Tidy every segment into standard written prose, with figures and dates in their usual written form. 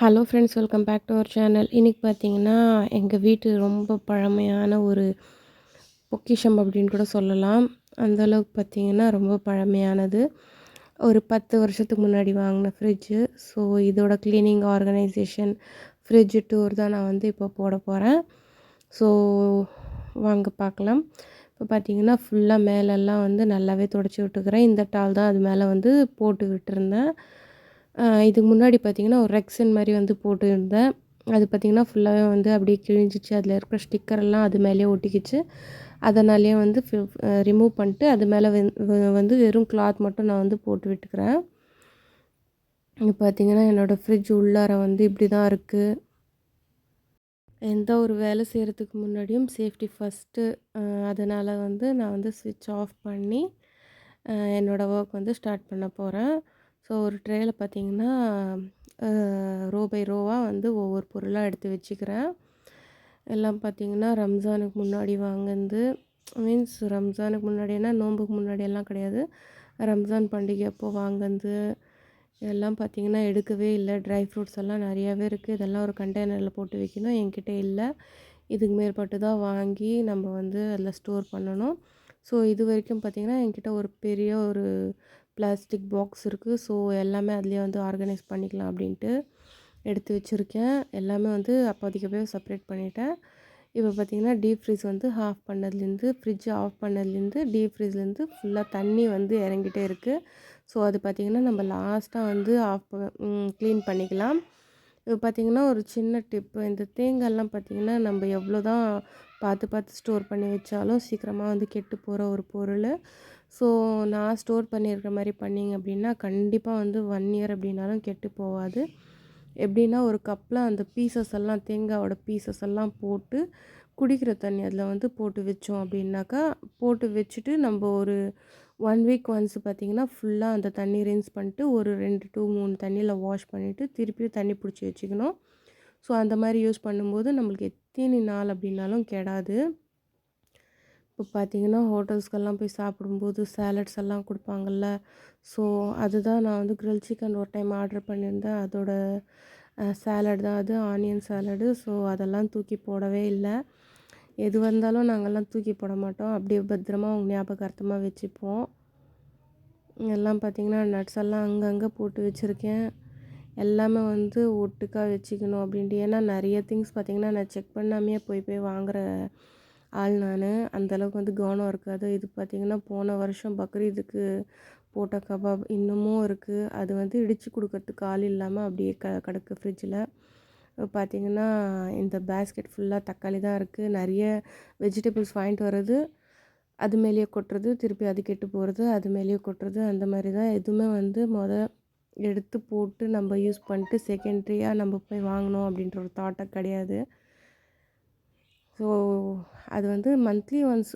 Hello friends, welcome back to our channel. இன்றைக்கி பார்த்தீங்கன்னா, எங்கள் வீட்டு ரொம்ப பழமையான ஒரு பொக்கிஷம் அப்படின்னு கூட சொல்லலாம். அந்த அளவுக்கு பார்த்தீங்கன்னா, ரொம்ப பழமையானது. ஒரு 10 வருஷத்துக்கு முன்னாடி வாங்கின ஃப்ரிட்ஜு. ஸோ இதோட க்ளீனிங், ஆர்கனைசேஷன், ஃப்ரிட்ஜ் டூர் தான் நான் வந்து இப்போ போட போகிறேன். ஸோ வாங்க பார்க்கலாம். இப்போ பார்த்தீங்கன்னா, ஃபுல்லாக மேலெல்லாம் வந்து நல்லாவே துடைச்சி விட்டுக்கிறேன். இந்த டால் தான் அது மேலே வந்து போட்டு விட்டுருந்தேன். இதுக்கு முன்னாடி பார்த்தீங்கன்னா, ஒரு ரெக்ஸன் மாரி வந்து போட்டுருந்தேன். அது பார்த்தீங்கன்னா, ஃபுல்லாவே வந்து அப்படியே கிழிஞ்சிச்சு. அதில இருக்கிற ஸ்டிக்கர்லாம் அது மேலேயே ஒட்டிக்கிச்சு. அதனாலேயே வந்து ரிமூவ் பண்ணிட்டு அது மேலே வந்து வெறும் கிளாத் மட்டும் நான் வந்து போட்டு விட்டுக்கிறேன். இங்க பார்த்தீங்கன்னா, என்னோடய ஃப்ரிட்ஜ் உள்ளார வந்து இப்படி தான் இருக்குது. எந்த ஒரு வேலை செய்கிறதுக்கு முன்னாடியும் சேஃப்டி ஃபஸ்ட்டு. அதனால் வந்து நான் வந்து ஸ்விட்ச் ஆஃப் பண்ணி என்னோடய ஒர்க் வந்து ஸ்டார்ட் பண்ண போகிறேன். ஸோ ஒரு ட்ரேயில் பார்த்தீங்கன்னா, ரோ பை ரோவாக வந்து ஒவ்வொரு பொருளாக எடுத்து வச்சுக்கிறேன். எல்லாம் பார்த்தீங்கன்னா, ரம்ஜானுக்கு முன்னாடி வாங்கினது. மீன்ஸ் ரம்ஜானுக்கு முன்னாடினா நோன்புக்கு முன்னாடியெல்லாம் கிடையாது. ரம்ஜான் பண்டிகை அப்போ வாங்கினது. இதெல்லாம் பார்த்தீங்கன்னா எடுக்கவே இல்லை. ட்ரை ஃப்ரூட்ஸ் எல்லாம் நிறையாவே இருக்குது. இதெல்லாம் ஒரு கண்டெய்னரில் போட்டு வைக்கணும். என்கிட்ட இல்லை. இதுக்கு மேற்பட்டு தான் வாங்கி நம்ம வந்து அதில் ஸ்டோர் பண்ணணும். ஸோ இது வரைக்கும் பார்த்திங்கன்னா என்கிட்ட ஒரு பெரிய ஒரு பிளாஸ்டிக் பாக்ஸ் இருக்குது. ஸோ எல்லாமே அதுலேயே வந்து ஆர்கனைஸ் பண்ணிக்கலாம் அப்படின்ட்டு எடுத்து வச்சுருக்கேன். எல்லாமே வந்து அப்போதைக்கு செப்பரேட் பண்ணிட்டேன். இப்போ பார்த்திங்கன்னா டீப் ஃப்ரீஸ் வந்து ஆஃப் பண்ணதுலேருந்து, ஃப்ரிட்ஜ் ஆஃப் பண்ணதுலேருந்து, டீப் ஃப்ரீஸ்லேருந்து ஃபுல்லாக தண்ணி வந்து இறங்கிட்டே இருக்குது. ஸோ அது பார்த்திங்கன்னா நம்ம லாஸ்ட்டாக வந்து க்ளீன் பண்ணிக்கலாம். இப்போ பார்த்திங்கன்னா ஒரு சின்ன டிப்பு, இந்த தேங்காய்லாம் பார்த்திங்கன்னா நம்ம எவ்வளோ தான் பார்த்து பார்த்து ஸ்டோர் பண்ணி வச்சாலும் சீக்கிரமாக வந்து கெட்டு போகிற ஒரு பொருள். ஸோ நான் ஸ்டோர் பண்ணியிருக்கிற மாதிரி பண்ணிங்க அப்படின்னா கண்டிப்பாக வந்து 1 இயர் அப்படின்னாலும் கெட்டு போகாது. எப்படின்னா ஒரு கப்பில் அந்த பீசஸ் எல்லாம், தேங்காயோட பீசஸ் எல்லாம் போட்டு குடிக்கிற தண்ணி அதில் வந்து போட்டு வச்சோம் அப்படின்னாக்கா, போட்டு வச்சுட்டு நம்ம ஒரு 1 வீக் ஒன்ஸ் பார்த்திங்கன்னா ஃபுல்லாக அந்த தண்ணி ரின்ஸ் பண்ணிட்டு ஒரு 2 to 3 தண்ணியில் வாஷ் பண்ணிவிட்டு திருப்பி தண்ணி பிடிச்சி வச்சுக்கணும். ஸோ அந்த மாதிரி யூஸ் பண்ணும்போது நம்மளுக்கு எத்தனை நாள் அப்படின்னாலும் கெடாது. இப்போ பார்த்திங்கன்னா ஹோட்டல்ஸ்க்கெல்லாம் போய் சாப்பிடும்போது சாலட்ஸ் எல்லாம் கொடுப்பாங்கள்ல. ஸோ அதுதான் நான் வந்து கிரில் சிக்கன் ஒரு டைம் ஆர்டர் பண்ணியிருந்தேன். அதோட சாலட் தான் அது, ஆனியன் சாலடு. ஸோ அதெல்லாம் தூக்கி போடவே இல்லை. எது வந்தாலும் நாங்கள்லாம் தூக்கி போட மாட்டோம். அப்படியே பத்திரமா அவங்க ஞாபகார்த்தமாக வச்சுப்போம். எல்லாம் பார்த்திங்கன்னா நட்ஸ் எல்லாம் அங்கங்கே போட்டு வச்சுருக்கேன். எல்லாமே வந்து ஒட்டுக்கா வச்சுக்கணும் அப்படின்ட்டு. ஏன்னா நிறைய திங்ஸ் பார்த்திங்கன்னா நான் செக் பண்ணாமையே போய் போய் வாங்குகிற ஆள் நான். அந்தளவுக்கு வந்து கவனம் இருக்காது. இது பார்த்திங்கன்னா போன வருஷம் பக்ரீதுக்கு போட்ட கபாப் இன்னமும் இருக்குது. அது வந்து இடித்து கொடுக்கறதுக்கு ஆள் இல்லாமல் அப்படியே கிடக்கு ஃப்ரிட்ஜில். பார்த்திங்கன்னா இந்த பேஸ்கெட் ஃபுல்லாக தக்காளி தான் இருக்குது. நிறைய வெஜிடபிள்ஸ் வாங்கிட்டு வர்றது, அது மேலேயே கொட்டுறது, திருப்பி அது கெட்டு போகிறது, அது மேலேயே கொட்டுறது, அந்த மாதிரி தான். எதுவுமே வந்து எடுத்து போட்டு நம்ம யூஸ் பண்ணிட்டு செகண்ட்ரியாக நம்ம போய் வாங்கணும் அப்படின்ற ஒரு தாட்டே கிடையாது. ஸோ அது வந்து மந்த்லி ஒன்ஸ்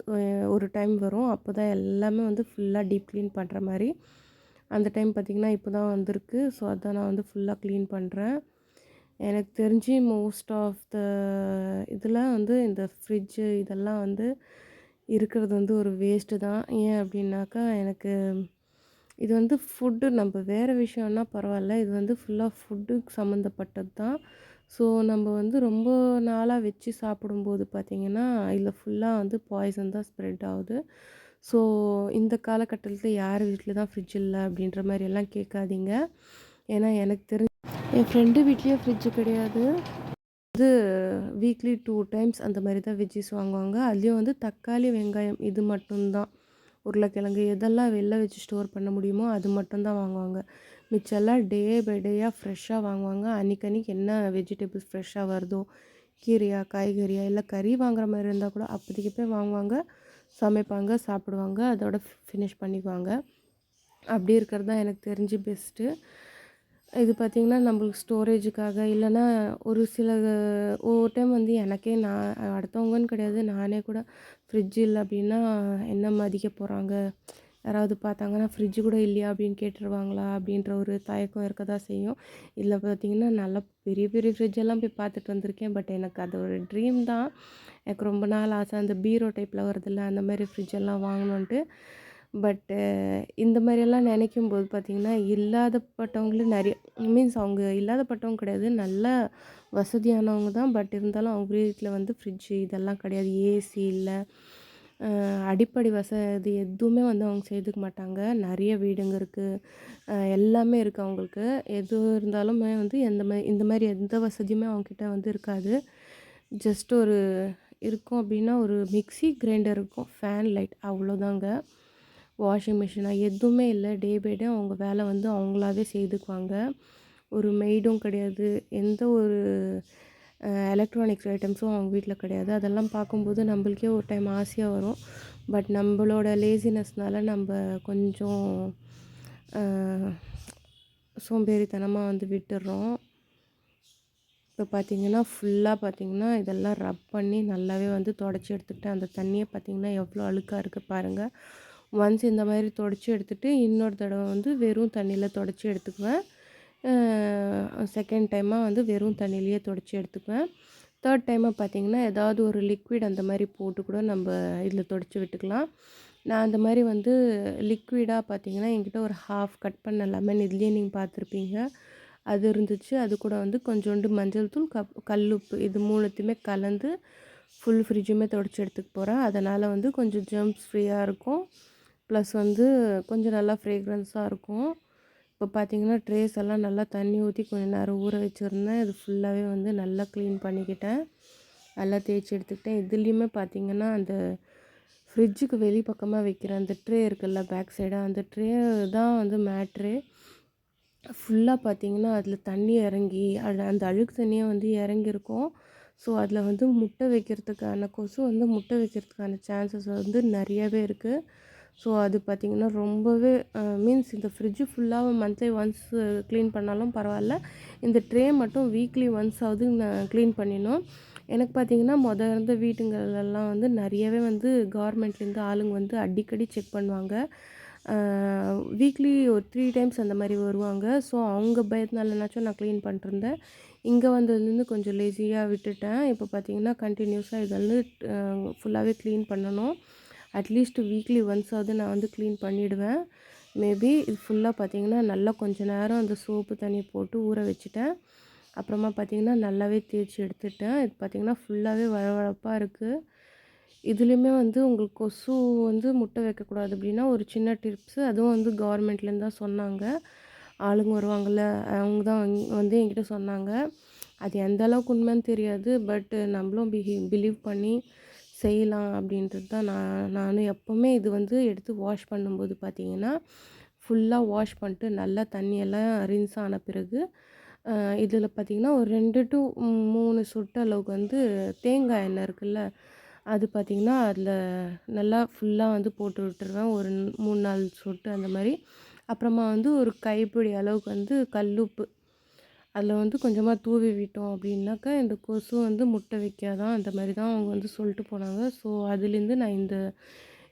ஒரு டைம் வரும். அப்போ தான் எல்லாமே வந்து ஃபுல்லாக டீப் க்ளீன் பண்ணுற மாதிரி. அந்த டைம் பார்த்திங்கன்னா இப்போ தான் வந்திருக்கு. ஸோ அதான் நான் வந்து ஃபுல்லாக க்ளீன் பண்ணுறேன். எனக்கு தெரிஞ்சு மோஸ்ட் ஆஃப் த இதில் வந்து இந்த ஃப்ரிட்ஜு இதெல்லாம் வந்து இருக்கிறது வந்து ஒரு வேஸ்ட்டு தான். ஏன் அப்படின்னாக்கா, எனக்கு இது வந்து ஃபுட்டு, நம்ம வேறு விஷயம்னா பரவாயில்ல. இது வந்து ஃபுல்லாக ஃபுட்டுக்கு சம்மந்தப்பட்டது தான். ஸோ நம்ம வந்து ரொம்ப நாளாக வச்சு சாப்பிடும்போது பார்த்திங்கன்னா இதில் ஃபுல்லாக வந்து பாய்சன் தான் ஸ்ப்ரெட் ஆகுது. ஸோ இந்த காலகட்டத்தில் யார் வீட்டில் தான் ஃப்ரிட்ஜ் இல்லை அப்படின்ற மாதிரியெல்லாம் கேட்காதீங்க. ஏன்னா எனக்கு தெரிஞ்சு என் ஃப்ரெண்டு வீட்லேயே ஃப்ரிட்ஜு கிடையாது. வந்து வீக்லி 2 டைம்ஸ் அந்த மாதிரி தான் வெஜ்ஜிஸ் வாங்குவாங்க. அதுலேயும் வந்து தக்காளி, வெங்காயம் இது மட்டும்தான். உருளைக்கிழங்கு எதெல்லாம் வெளில வச்சு ஸ்டோர் பண்ண முடியுமோ அது மட்டும்தான் வாங்குவாங்க. மிச்செல்லாம் டே பை டேயாக ஃப்ரெஷ்ஷாக வாங்குவாங்க. அன்றைக்கி என்ன வெஜிடபிள்ஸ் ஃப்ரெஷ்ஷாக வருதோ, கீரையா, காய்கறியா, இல்லை கறி வாங்குற மாதிரி இருந்தால் கூட அப்போதைக்கு போய் வாங்குவாங்க, சமைப்பாங்க, சாப்பிடுவாங்க, அதோட ஃபினிஷ் பண்ணிக்குவாங்க. அப்படி இருக்கிறது தான் எனக்கு தெரிஞ்சு பெஸ்ட்டு. இது பார்த்திங்கன்னா நம்மளுக்கு ஸ்டோரேஜுக்காக, இல்லைனா ஒரு சில ஒவ்வொரு டைம் வந்து எனக்கே அடுத்தவங்கன்னு கிடையாது, நானே கூட ஃப்ரிட்ஜ் இல்லை அப்படின்னா என்ன மதிக்க போகிறாங்க, யாராவது பார்த்தாங்கன்னா ஃப்ரிட்ஜு கூட இல்லையா அப்படின்னு கேட்டுருவாங்களா அப்படின்ற ஒரு தயக்கம் இருக்க தான் செய்யும். இதில் பார்த்திங்கன்னா நல்லா பெரிய பெரிய ஃப்ரிட்ஜெல்லாம் போய் பார்த்துட்டு வந்திருக்கேன். பட் எனக்கு அது ஒரு ட்ரீம் தான். எனக்கு ரொம்ப நாள் ஆசை. அந்த பீரோ டைப்பில் வருதில்ல, அந்த மாதிரி ஃப்ரிட்ஜெல்லாம் வாங்கணுன்ட்டு. பட்டு இந்த மாதிரியெல்லாம் நினைக்கும்போது பார்த்திங்கன்னா, இல்லாதப்பட்டவங்களும் நிறைய மீன்ஸ் அவங்க இல்லாதப்பட்டவங்க கிடையாது. நல்லா வசதியானவங்க தான். பட் இருந்தாலும் அவங்க வீட்ல வந்து ஃப்ரிட்ஜு இதெல்லாம் கிடையாது. ஏசி இல்ல. அடிப்படை வசதி எதுவுமே வந்து அவங்க செய்துக்க மாட்டாங்க. நிறைய வீடுங்க இருக்கு. எல்லாமே இருக்குது அவங்களுக்கு. எது இருந்தாலுமே வந்து இந்த மாதிரி எந்த வசதியுமே அவங்ககிட்ட வந்து இருக்காது. ஜஸ்ட் ஒரு இருக்கும் அப்படின்னா, ஒரு மிக்ஸி, கிரைண்டர் இருக்கும். ஃபேன், லைட் அவ்வளோதாங்க. வாஷிங் மிஷினா எதுவுமே இல்ல. டே பை டே அவங்க வேலை வந்து அவங்களாவே செய்துக்குவாங்க. ஒரு மெய்டும் கிடையாது. எந்த ஒரு எலக்ட்ரானிக்ஸ் ஐட்டம்ஸும் அவங்க வீட்ல கிடையாது. அதெல்லாம் பார்க்கும்போது நம்மளுக்கே ஒரு டைம் ஆசையா வரும். பட் நம்மளோட லேசினஸ்னால நம்ம கொஞ்சம் அ சோம்பேறித்தனமா வந்து விட்டுர்றோம். இப்போ பார்த்தீங்கன்னா, ஃபுல்லா பார்த்தீங்கன்னா, இதெல்லாம் ரப் பண்ணி நல்லாவே வந்து தொடச்சி எடுத்துக்கிட்டேன். அந்த தண்ணியே பார்த்தீங்கன்னா, எவ்வளோ அழுக்கா இருக்கு பாருங்க. ஒன்ஸ் இந்த மாதிரி தொடச்சி எடுத்துட்டு, இன்னொரு தடவை வந்து வெறும் தண்ணியில தொடச்சி எடுத்துக்குவேன். செகண்ட் டைமா வந்து வெறும் தண்ணியிலேயே தொடச்சி எடுத்துக்குவேன். தேர்ட் டைமா பார்த்தீங்கன்னா, ஏதாவது ஒரு லிக்விட் அந்த மாதிரி போட்டு கூட நம்ப இதில தொடச்சி விட்டுக்கலாம். நான் அந்த மாதிரி வந்து லிக்விடா பார்த்தீங்கன்னா, என்கிட்ட ஒரு ஹாஃப் கட் பண்ண லெமன் இதுலேயே நீங்க பார்த்துருப்பீங்க. அது இருந்துச்சு. அது கூட வந்து கொஞ்சோண்டு மஞ்சள் தூள், கல்லுப்பு இது 3த்தையுமே கலந்து ஃபுல் ஃப்ரிட்ஜுமே தொடச்சி எடுத்துக்க போகிறேன். அதனால் வந்து கொஞ்சம் ஜெர்ம்ஸ் ஃப்ரீயா இருக்கும். ப்ளஸ் வந்து கொஞ்சம் நல்லா ஃப்ரேக்ரன்ஸாக இருக்கும். இப்போ பார்த்தீங்கன்னா, ட்ரேஸ் எல்லாம் நல்லா தண்ணி ஊற்றி கொஞ்சம் நேரம் ஊற வச்சுருந்தேன். இது ஃபுல்லாகவே வந்து நல்லா க்ளீன் பண்ணிக்கிட்டேன். நல்லா தேய்ச்சி எடுத்துக்கிட்டேன். இதுலேயுமே பார்த்தீங்கன்னா, அந்த ஃப்ரிட்ஜுக்கு வெளி பக்கமாக வைக்கிற அந்த ட்ரே இருக்குல்ல பேக் சைடா, அந்த ட்ரே தான் வந்து மேட்ரே. ஃபுல்லா பார்த்தீங்கன்னா, அதில தண்ணி இறங்கி, அந்த அழுக்கு தண்ணியே வந்து இறங்கியிருக்கும். ஸோ, அதில வந்து முட்டை வைக்கிறதுக்கான கொசு வந்து முட்டை வைக்கிறதுக்கான சான்சஸ் வந்து நிறையவே இருக்குது. ஸோ, அது பார்த்திங்கன்னா ரொம்பவே மீன்ஸ் இந்த ஃப்ரிட்ஜு ஃபுல்லாக மந்த்லி ஒன்ஸ் க்ளீன் பண்ணாலும் பரவாயில்ல. இந்த ட்ரே மட்டும் வீக்லி ஒன்ஸாவது நான் க்ளீன் பண்ணிடணும். எனக்கு பார்த்திங்கன்னா, இருந்த வீட்டுங்கள்லாம் வந்து நிறையவே வந்து கவர்மெண்ட்லேருந்து ஆளுங்க வந்து அடிக்கடி செக் பண்ணுவாங்க. வீக்லி ஒரு 3 டைம்ஸ் அந்த மாதிரி வருவாங்க. ஸோ, அவங்க பயத்தினாலனாச்சும் நான் க்ளீன் பண்ணிட்டுருந்தேன். இங்கே வந்ததுலேருந்து கொஞ்சம் லேசியாக விட்டுட்டேன். இப்போ பார்த்தீங்கன்னா, கண்டினியூஸாக இதை வந்து ஃபுல்லாகவே க்ளீன் பண்ணணும். அட்லீஸ்ட் வீக்லி ஒன்ஸாவது நான் வந்து க்ளீன் பண்ணிவிடுவேன். மேபி இது ஃபுல்லாக பார்த்தீங்கன்னா, நல்லா கொஞ்சம் நேரம் அந்த சோப்பு தண்ணி போட்டு ஊற வச்சுட்டேன். அப்புறமா பார்த்தீங்கன்னா, நல்லாவே தேய்ச்சி எடுத்துட்டேன். இது பார்த்தீங்கன்னா, ஃபுல்லாகவே வழவழப்பாக இருக்குது. இதுலேயுமே வந்து உங்களுக்கு கொசு வந்து முட்டை வைக்கக்கூடாது அப்படின்னா, ஒரு சின்ன டிப்ஸு அதுவும் வந்து கவர்மெண்ட்லேருந்து தான் சொன்னாங்க. ஆளுங்க வருவாங்கள்ல, அவங்க தான் வந்து என்கிட்ட சொன்னாங்க. அது எந்த அளவுக்கு உண்மைன்னு தெரியாது. பட் நம்மளும் பிலீவ் பண்ணி செய்யலாம் அப்படின்றது தான் நானும் எப்போவுமே இது வந்து எடுத்து வாஷ் பண்ணும்போது பார்த்தீங்கன்னா, ஃபுல்லாக வாஷ் பண்ணிட்டு நல்லா தண்ணியெல்லாம் ரின்ஸ் ஆன பிறகு, இதில பார்த்தீங்கன்னா, ஒரு 2 டூ 3 சொட்டு அளவுக்கு வந்து தேங்காய் எண்ணெய் இருக்குல்ல, அது பார்த்திங்கன்னா, அதில நல்லா ஃபுல்லாக வந்து போட்டு விட்டுருவேன். ஒரு 3, 4 சொட்டு அந்த மாரி. அப்புறமா வந்து ஒரு கைப்பிடி அளவுக்கு வந்து கல்லுப்பு. அதில வந்து கொஞ்சமாக தூவி விட்டோம் அப்படின்னாக்கா, இந்த கொசு வந்து முட்டை வைக்காதாம். அந்த மாரி தான் அவங்க வந்து சொல்லிட்டு போனாங்க. ஸோ, அதுலேருந்து நான் இந்த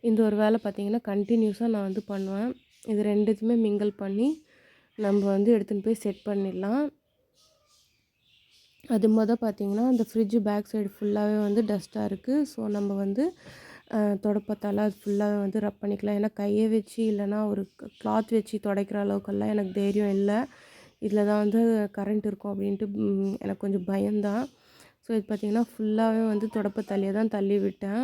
இந்த ஒரு வேலை பார்த்திங்கன்னா, கன்டினியூஸாக நான் வந்து பண்ணுவேன். இது 2த்தையுமே மிங்கிள் பண்ணி, நம்ம வந்து எடுத்துன்னு போய் செட் பண்ணிடலாம். அது பார்த்திங்கன்னா, அந்த ஃப்ரிட்ஜு பேக் சைடு ஃபுல்லாகவே வந்து டஸ்ட்டாக இருக்குது. ஸோ, நம்ம வந்து துடைப்பத்தால அது ஃபுல்லாக வந்து ரப் பண்ணிக்கலாம். ஏன்னா கையை வச்சு இல்லைனா ஒரு கிளாத் வச்சு துடைக்கிற அளவுக்கெல்லாம் எனக்கு தைரியம் இல்லை. இதில் தான் வந்து கரண்ட் இருக்கும் அப்படின்ட்டு எனக்கு கொஞ்சம் பயம்தான். ஸோ, இது பார்த்திங்கன்னா, ஃபுல்லாகவே வந்து துடைப்பத்தாலியை தான் தள்ளி விட்டேன்.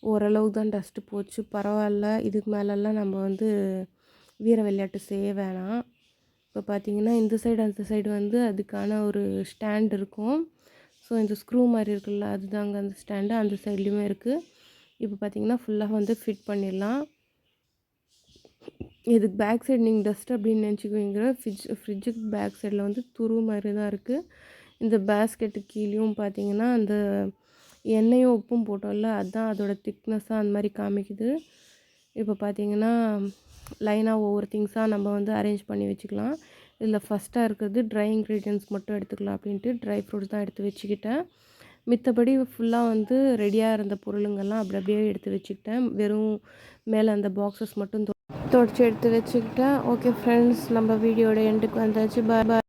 ஓரளவு தான் டஸ்ட்டு போச்சு, பரவாயில்ல. இதுக்கு மேலெல்லாம் நம்ம வந்து வீர விளையாட்டு செய்ய வேணாம். இப்போ பார்த்தீங்கன்னா, இந்த சைடு அந்த சைடு வந்து அதுக்கான ஒரு ஸ்டாண்ட் இருக்கும். ஸோ, இந்த ஸ்க்ரூ மாதிரி இருக்குல்ல, அதுதாங்க அந்த ஸ்டாண்டு. அந்த சைட்லேயுமே இருக்குது. இப்போ பார்த்தீங்கன்னா, ஃபுல்லாக வந்து ஃபிட் பண்ணிடலாம். இதுக்கு பேக் சைடு நீங்கள் டஸ்ட் அப்படின்னு நினச்சிக்குவீங்க. ஃப்ரிட்ஜுக்கு பேக் சைடில் வந்து துரு மாதிரி தான் இருக்குது. இந்த பேஸ்கெட்டு கீழேயும் பார்த்தீங்கன்னா, அந்த எண்ணெயும் உப்பும் போட்டோம்ல, அதுதான் அதோட திக்னஸ்ஸாக அந்த மாதிரி காமிக்குது. இப்போ பார்த்தீங்கன்னா, லைனாக ஒவ்வொரு திங்ஸாக நம்ம வந்து அரேஞ்ச் பண்ணி வச்சுக்கலாம். இதில் ஃபஸ்ட்டாக இருக்கிறது ட்ரை இன்க்ரீடியன்ட்ஸ் மட்டும் எடுத்துக்கலாம் அப்படின்ட்டு ட்ரை ஃப்ரூட்ஸ் தான் எடுத்து வச்சுக்கிட்டேன். மித்தபடி ஃபுல்லாக வந்து ரெடியாக இருந்த பொருளுங்கள்லாம் அப்படி அப்படியே எடுத்து வச்சுக்கிட்டேன். வெறும் மேலே அந்த பாக்ஸஸ் மட்டும் தொடச்சி எடுத்து வச்சுக்கிட்டேன். ஓகே ஃப்ரெண்ட்ஸ், நம்ம வீடியோட எண்டுக்கு வந்தாச்சு. பாய் பாய்.